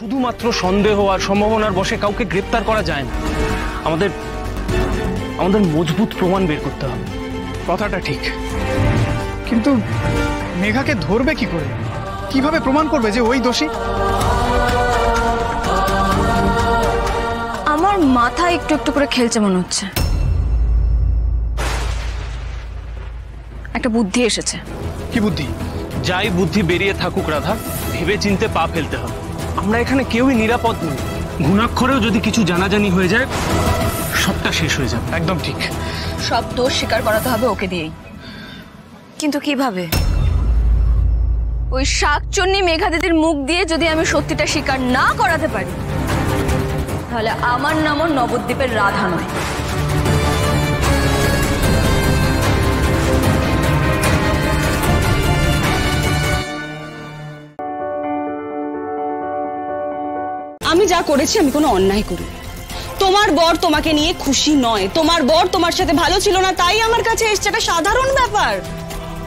শুধুমাত্র সন্দেহ আর সম্ভাবনার বশে কাউকে গ্রেপ্তার করা যায় না। আমাদের আমাদের মজবুত প্রমাণ বের করতে হবে। কথাটা ঠিক, কিন্তু মেঘাকে ধরবে কি করে? কিভাবে প্রমাণ করবে যে ওই দোষী? আমার মাথা একটু একটু করে খেলছে মনে হচ্ছে। একটা বুদ্ধি এসেছে। কি বুদ্ধি? যাই বুদ্ধি বেরিয়ে থাকুক রাধা, ভেবে চিনতে পা ফেলতে হবে। আমরা এখানে কেউই নিরাপদ নই। ঘুণাক্ষরেও যদি কিছু জানাজানি হয়ে যায় সবটা শেষ হয়ে যাবে। একদম ঠিক। সব দোষ স্বীকার করাতে হবে ওকে দিয়েই। কিন্তু কিভাবে? ওই শাকচুন্নি মেঘা দিদির মুখ দিয়ে যদি আমি সত্যিটা স্বীকার না করাতে পারি, তাহলে আমার নামও নবদ্বীপের রাধা নয়। আমি যা করেছি আমি কোনো অন্যায় করি। তোমার বর তোমাকে নিয়ে খুশি নয়, তোমার বর তোমার সাথে ভালো ছিল না, তাই আমার কাছে এসছে। একটা সাধারণ ব্যাপার।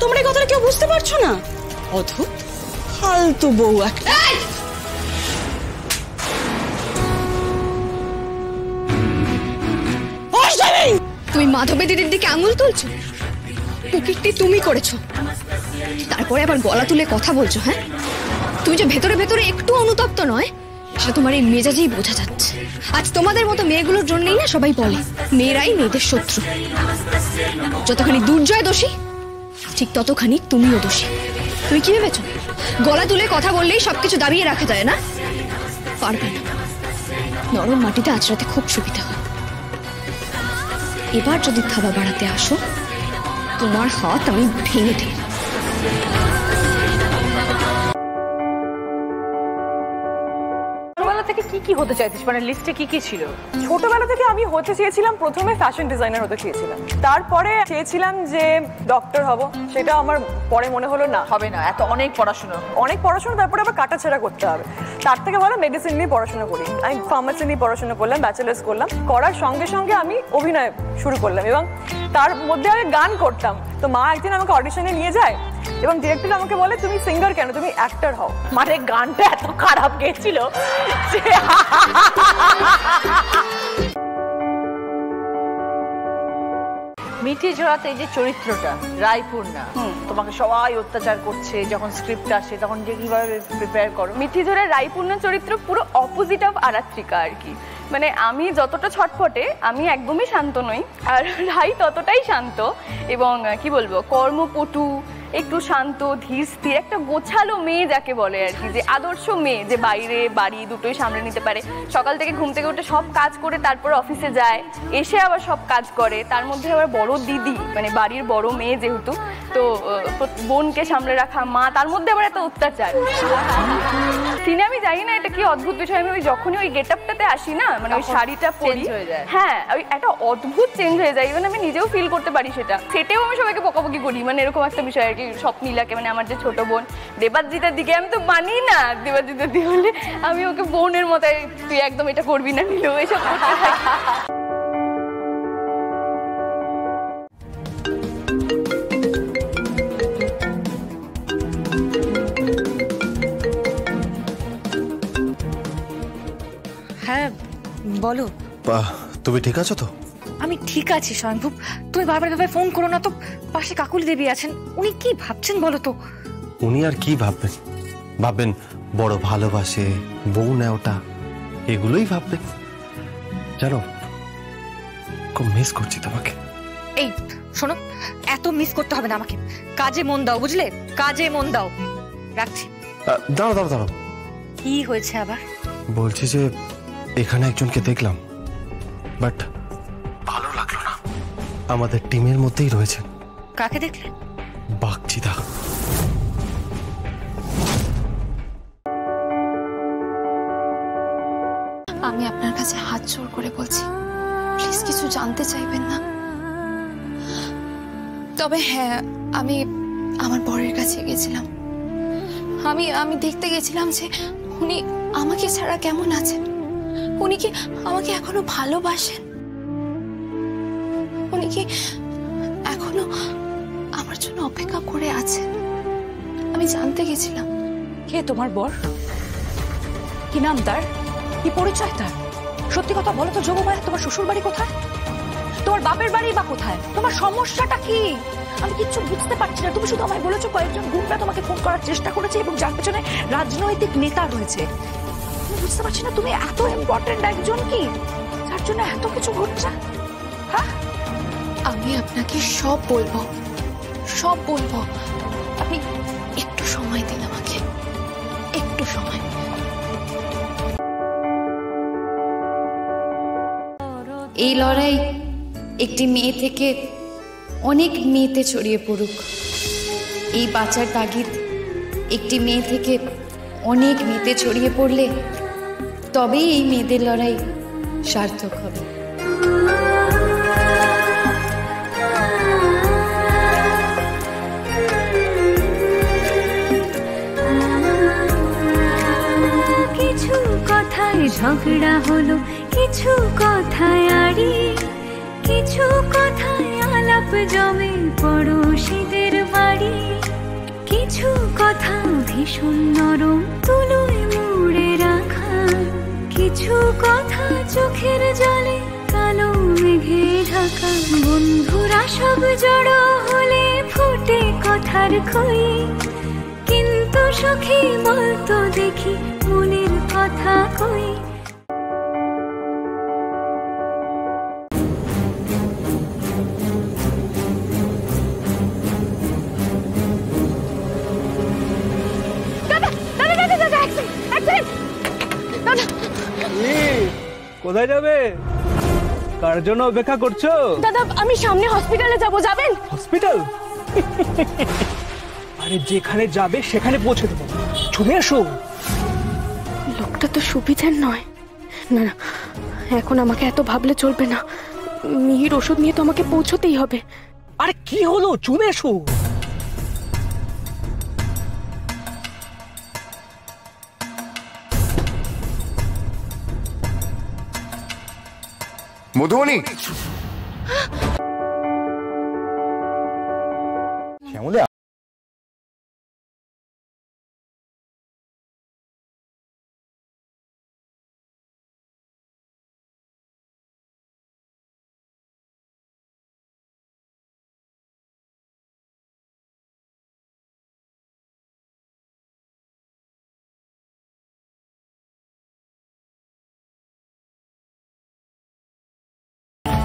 তোমরা এই কথাটা কেউ বুঝতে পারছো না? অদ্ভুত ফালতু বউ একটা। তুমি মাধবী দিদির দিকে আঙুল তুলছো? কুকিরটি তুমি করেছো, তারপরে আবার গলা তুলে কথা বলছো। হ্যাঁ, তুমি যে ভেতরে ভেতরে একটু অনুতপ্ত নয়, সেটা তোমার এই মেজাজেই বোঝা যাচ্ছে। আজ তোমাদের মতো মেয়েগুলোর জন্যই না সবাই বলে মেয়েরাই মেয়েদের শত্রু। যতখানি দুর্জয় দোষী, ঠিক ততখানি তুমিও দোষী। তুমি কি ভেবেছো গলা তুলে কথা বললেই সবকিছু দাবিয়ে রাখা যায় না? পারবে না। নরম মাটিতে আঁচড়াতে খুব সুবিধা হয়। এবার যদি থাবা বাড়াতে আসো, তোমার হাত আমি ভেঙে দিই। ছোটবেলা থেকে কি হতে চাইতিস? মানে লিস্টে কি ছিল? ছোটবেলা থেকে আমি হতে চেয়েছিলাম, প্রথমে ফ্যাশন ডিজাইনার হতে চেয়েছিলাম, তারপরে চেয়েছিলাম যে ডক্টর হব। সেটা আমার পরে মনে হলো না, হবে না, এত অনেক পড়াশোনা, তারপরে আবার কাটাছেড়া করতে হবে। তার থেকে ভালো মেডিসিন নিয়ে পড়াশোনা করি। আমি ফার্মাসি নিয়ে পড়াশোনা করলাম, ব্যাচেলার্স করলাম। করার সঙ্গে সঙ্গে আমি অভিনয় শুরু করলাম এবং তার মধ্যে আমি গান করতাম। তো মা একদিন আমাকে অডিশনে নিয়ে যায় এবং ডিরেক্টর আমাকে বলে, তুমি সিঙ্গার কেন, তুমি অ্যাক্টর হও। মানে গানটা এত খারাপ গেছিল। মিঠি জোড়াতে এই যে চরিত্রটা রায়পূর্ণা, তোমাকে সবাই অত্যাচার করছে, যখন স্ক্রিপ্ট আসে তখন যে কিভাবে প্রিপেয়ার করো? মিঠি জোড়া রায়পূর্ণা চরিত্র পুরো অপোজিট অফ আরাত্রিকা আর কি। মানে আমি যতটা ছটফটে, আমি একদমই শান্ত নই, আর রাই ততটাই শান্ত এবং কি বলবো, কর্মপটু, একটু শান্ত, ধীর স্থির, একটা গোছালো মেয়ে যাকে বলে আর কি। যে আদর্শ মেয়ে, যে বাইরে বাড়ি দুটোই সামলে নিতে পারে। সকাল থেকে ঘুম থেকে উঠে সব কাজ করে তারপর অফিসে যায়, এসে আবার সব কাজ করে। তার মধ্যে আবার বড় দিদি, মানে বাড়ির বড় মেয়ে যেহেতু, তো বোনকে সামলে রাখা, মা, তার মধ্যে আবার এত অত্যাচার। সিনে আমি জানি না এটা কি অদ্ভুত বিষয়, আমি ওই যখনই ওই গেট আপটাতে আসি না, মানে ওই শাড়িটা পরি, হ্যাঁ ওই একটা অদ্ভুত চেঞ্জ হয়ে যায়। ইভেন আমি নিজেও ফিল করতে পারি সেটা। সেটাও আমি সবাইকে বকাবকি করি, মানে এরকম একটা বিষয় আর কি। স্বপ্নীলাকে, মানে আমার যে ছোট বোন দেবাজিতার দিকে, আমি তো মানি না দেবাজিতার দিকে বলে, আমি ওকে বোনের মতো, তুই একদম এটা করবি না, নিল এসব করতে থাকি। হ্যাঁ বলো। তুমি ঠিক আছো তো? আমি ঠিক আছি স্বয়ংভূ, তুমি বারবার এভাবে ফোন করো না তো। পাশে কাকুলি দেবী আছেন, উনি কি ভাবছেন বলো তো? উনি আর কি ভাববেন? ভাববেন বড় ভালোবাসে, বউ নেওটা, এগুলোই ভাববেন। জানো, খুব মিস করছি তোমাকে। এই শোনো, এত মিস করতে হবে না আমাকে। কাজে মন দাও, বুঝলে? কাজে মন দাও। রাখছি। দাঁড়াও দাঁড়াও দাঁড়াও। কি হয়েছে আবার? বলছি যে এখানে একজনকে দেখলাম, বাট ভালো লাগলো না। আমাদের টিমের মধ্যেই রয়েছেন। কাকে দেখলে? বাগচিদা। আমি আপনার কাছে হাত জোড় করে বলছি, প্লিজ কিছু জানতে চাইবেন না। তবে হ্যাঁ, আমি আমার বরের কাছে গেছিলাম। আমি দেখতে গেছিলাম যে উনি আমাকে ছাড়া কেমন আছেন। উনি কি আমাকে এখনো ভালোবাসেন? উনি কি এখনো আমার জন্য অপেক্ষা করে আছেন? আমি জানতে গেছিলাম। কে তোমার বর? কি নাম তার? কি পরিচয় তার? সত্যি কথা বলো তো যোগমায়া, তোমার শ্বশুর বাড়ি কোথায়? তোমার বাপের বাড়ি বা কোথায়? তোমার সমস্যাটা কি? আমি কিচ্ছু বুঝতে পারছি না। তুমি শুধু আমায় বলেছো কয়েকজন গুন্ডা তোমাকে ফোন করার চেষ্টা করেছে এবং যার পেছনে রাজনৈতিক নেতা রয়েছে। আমি বুঝতে পারছি না তুমি এত ইম্পর্টেন্ট একজন কি যার জন্য এত কিছু ঘটছে। হ্যাঁ, আমি আপনাকে সব বলবো, সব বলবো। আপনি একটু সময় দিন আমাকে, একটু সময়। এই লড়াই একটি মেয়ে থেকে অনেক মেয়েতে ছড়িয়ে পড়ুক। এই বাঁচার তাগিদ একটি মেয়ে থেকে অনেক মেয়েতে ছড়িয়ে পড়লে তবেই এই মেয়েদের লড়াই সার্থক হবে। কিছু কথায় ঝগড়া হলো, কিছু কথায় আড়ি, কিছু কথায় আলাপ জমে পড়োশীদের বাড়ি, কিছু কথা ভীষণ নরম তুলোয় মুড়ে রাখা, কিছু কথা চোখের জলে কালো মেঘে ঢাকা। বন্ধুরা সব জড়ো হলে ফুটে কথার খই, কিন্তু সখী বলতো দেখি মনের কথা কই। কোথায় যাবে? কার জন্য অপেক্ষা করছো? দাদা আমি সামনে হসপিটালে যাব, যাবেন? হসপিটাল? আরে যেখানে যাবে সেখানে পৌঁছে দেবো, চলে এসো। লোকটা তো সুবিধের নয়। না না, এখন আমাকে এত ভাবলে চলবে না। মিহির ওষুধ নিয়ে তো আমাকে পৌঁছতেই হবে। আরে কি হলো, চলে এসো। মধুবনী, শ্যামলী,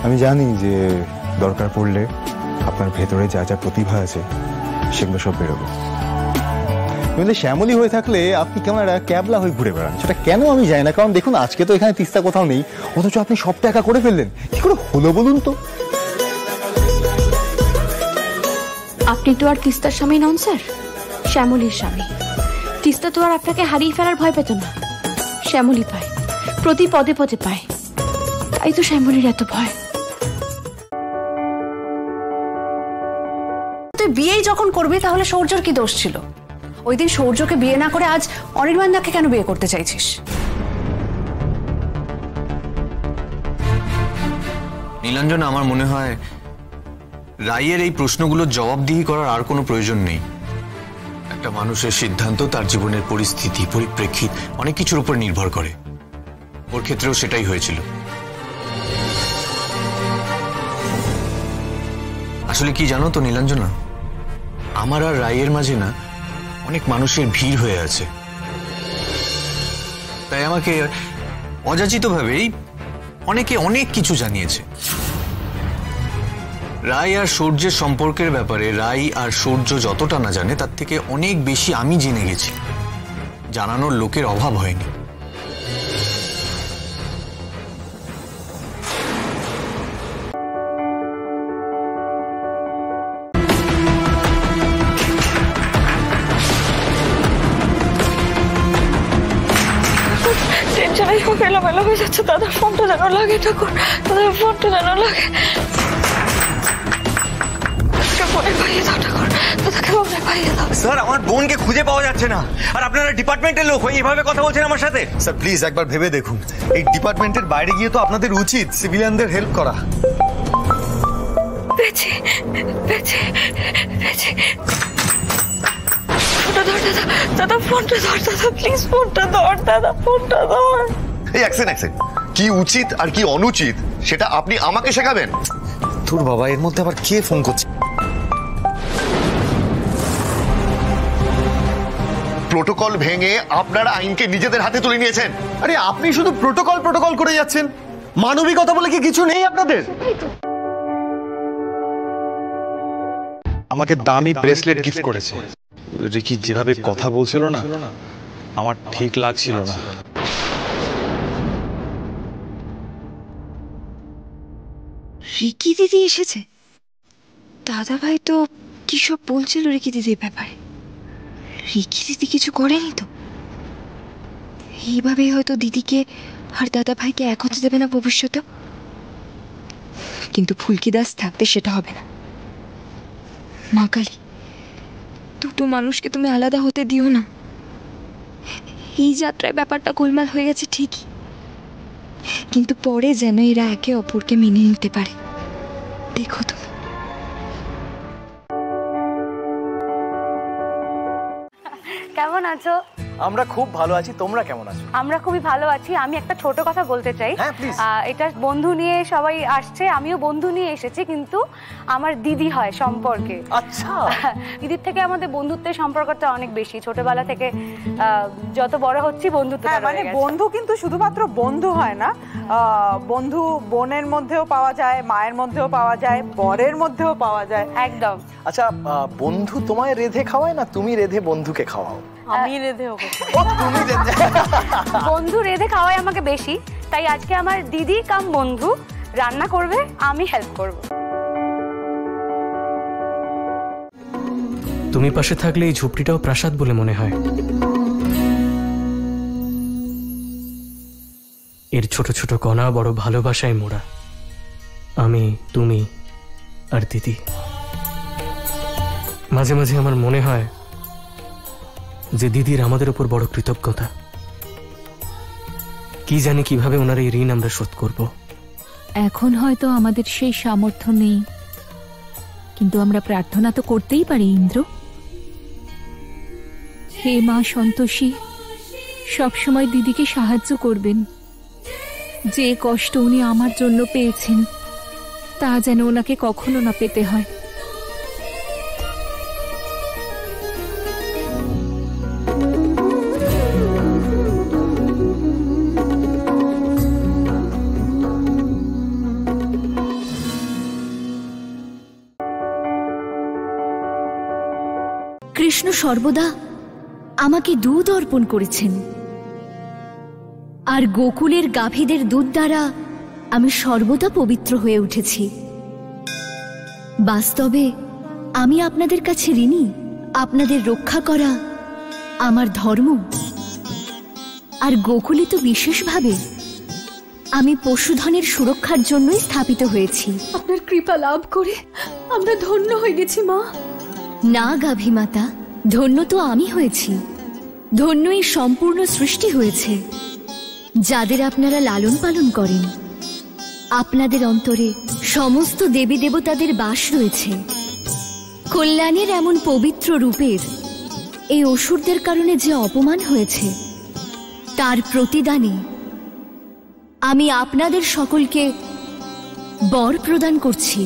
আমি জানি যে দরকার পড়লে আপনার ভেতরে যা যা প্রতিভা আছে সেগুলো সব বেরোবে। কিন্তু শ্যামলী হয়ে থাকলে আপনি কেমন একটা ক্যাবলা হয়ে ঘুরে বেড়ান, সেটা কেন আমি জানি না। কারণ দেখুন, আজকে তো এখানে তিস্তা কোথাও নেই, অথচ আপনি সবটা একা করে ফেললেন। কি করে হলো বলুন তো? আপনি তো আর তিস্তার স্বামী নন স্যার, শ্যামলীর স্বামী। তিস্তা তো আর আপনাকে হারিয়ে ফেলার ভয় পেত না, শ্যামলী পায়, প্রতি পদে পদে পায়। তাই তো শ্যামলীর এত ভয়। তুই বিয়েই যখন করবি তাহলে সৌর্যর কি দোষ ছিল? ওই দিন সৌর্যকে বিয়ে না করে আজ অনির্বাণদাকে কেন বিয়ে করতে চাইছিস? নীলাঞ্জনা, আমার মনে হয় রায়ের এই প্রশ্নগুলোর জবাবদিহি করার আর কোনো প্রয়োজন নেই। একটা মানুষের সিদ্ধান্ত তার জীবনের পরিস্থিতি, পরিপ্রেক্ষিত অনেক কিছুর উপর নির্ভর করে। ওর ক্ষেত্রেও সেটাই হয়েছিল। আসলে কি জানো তো নীলাঞ্জনা, আমার আর রায়ের মাঝে না অনেক মানুষের ভিড় হয়ে আছে। তাই আমাকে অযাচিতভাবেই অনেকে অনেক কিছু জানিয়েছে। রায় আর সূর্যের সম্পর্কের ব্যাপারে রায় আর সূর্য যতটা না জানে তার থেকে অনেক বেশি আমি জেনে গেছি। জানানোর লোকের অভাব হয়নি। এলোমেলো হয়ে যাচ্ছে। দাদার ফোনটা যেন লাগে, ঠাকুর দাদার ফোনটা যেন লাগে। স্যার, আমার বোনকে খুঁজে পাওয়া যাচ্ছে না, আর আপনারা ডিপার্টমেন্টের লোক হয়ে এইভাবে কথা বলছেন আমার সাথে। স্যার প্লিজ একবার ভেবে দেখুন, এই ডিপার্টমেন্টের বাইরে গিয়ে তো আপনাদের উচিত সিভিলিয়ানদের হেল্প করা। বেঁচে বেঁচে বেঁচে ছোট ধর দাদা, দাদা ফোনটা ধর দাদা, প্লিজ ফোনটা ধর দাদা, ফোনটা ধর। এই অ্যাকশন কি উচিত আর কি অনুচিত সেটা আপনি আমাকে শেখাবেন? তোর বাবা, এর মধ্যে আবার কে ফোন করছে? প্রোটোকল ভেঙে আপনারা আইনকে নিজেদের হাতে তুলে নিয়েছেন। আরে আপনি শুধু প্রোটোকল করে যাচ্ছেন, মানবিকতা বলে কি কিছু নেই আপনাদের? আমাকে দামি ব্রেসলেট গিফট করেছে। রিকি যেভাবে কথা বলছিল না, আমার ঠিক লাগছিল না। রিকি দিদি এসেছে? দাদা ভাই তো কি সব বলছিল রিকি দিদির ব্যাপারে। রিকি দিদি কিছু করেনি তো? এইভাবেই হয়তো দিদিকে আর দাদা ভাইকে এক হতে দেবে না ভবিষ্যতে। কিন্তু ফুলকি দাস থাকতে সেটা হবে না। মা কালী, দুটো মানুষকে তুমি আলাদা হতে দিও না। এই যাত্রায় ব্যাপারটা গোলমাল হয়ে গেছে ঠিকই, কিন্তু পরে যেন এরা একে অপরকে মেনে নিতে পারে। দেখো তুমি। কেমন আছো? আমরা খুব ভালো আছি, তোমরা কেমন আছো? আমরা খুবই ভালো আছি। আমি একটা ছোট কথা বলতে চাই। হ্যাঁ, প্লিজ। এটা বন্ধু নিয়ে সবাই আসছে, আমিও বন্ধু নিয়ে এসেছি, কিন্তু আমার দিদি হয় সম্পর্কে। আচ্ছা। দিদির থেকে আমাদের বন্ধুত্বের সম্পর্কটা অনেক বেশি। ছোটবেলা থেকে যত বড় হচ্ছি বন্ধুত্ব। মানে বন্ধু কিন্তু শুধুমাত্র বন্ধু হয় না, বন্ধু বোনের মধ্যেও পাওয়া যায়, মায়ের মধ্যেও পাওয়া যায়, বরের মধ্যেও পাওয়া যায়। একদম। আচ্ছা, বন্ধু তোমায় রেধে খাওয়ায় না তুমি রেধে বন্ধুকে খাওয়াও? আমি রেধে ওকে। তুমি রেধে। বন্ধু রেধে খাওয়ায় আমাকে বেশি, তাই আজকে আমার দিদি কাম বন্ধু রান্না করবে, আমি হেল্প করব। তুমি পাশে থাকলে এই ঝুপড়িটাও প্রাসাদ বলে মনে হয়। এর ছোট ছোট কণা বড় ভালোবাসায় মোড়া। আমি, তুমি আর দিদি। মাঝে মাঝে আমার মনে হয় যে দিদির আমাদের উপর বড় কৃতজ্ঞতা। কি জানি কিভাবে ওনার এই ঋণ আমরা শোধ করব। এখন হয়তো আমাদের সেই সামর্থ্য নেই, কিন্তু আমরা প্রার্থনা তো করতেই পারি ইন্দ্র। হে মা সন্তোষী, সবসময় দিদিকে সাহায্য করবেন। যে কষ্ট উনি আমার জন্য পেয়েছেন তা যেন ওনাকে কখনো না পেতে হয়। কৃষ্ণ সর্বদা আমাকে দুধ অর্পণ করেছেন, আর গোকুলের গাভীদের দুধ দ্বারা আমি সর্বদা পবিত্র হয়ে উঠেছি। বাস্তবে আমি আপনাদের কাছে ঋণী। আপনাদের রক্ষা করা আমার ধর্ম। আর গোকুলে তো বিশেষভাবে আমি পশুধনের সুরক্ষার জন্যই স্থাপিত হয়েছি। আপনার কৃপা লাভ করে আমরা ধন্য হয়ে গেছি মা। না গাভী মাতা, ধন্য তো আমি হয়েছি, ধন্য এই সম্পূর্ণ সৃষ্টি হয়েছে যাদের আপনারা লালন পালন করেন। আপনাদের অন্তরে সমস্ত দেবী দেবতাদের বাস রয়েছে। কল্যাণের এমন পবিত্র রূপের এই অসুরদের কারণে যে অপমান হয়েছে তার প্রতিদানে আমি আপনাদের সকলকে বর প্রদান করছি।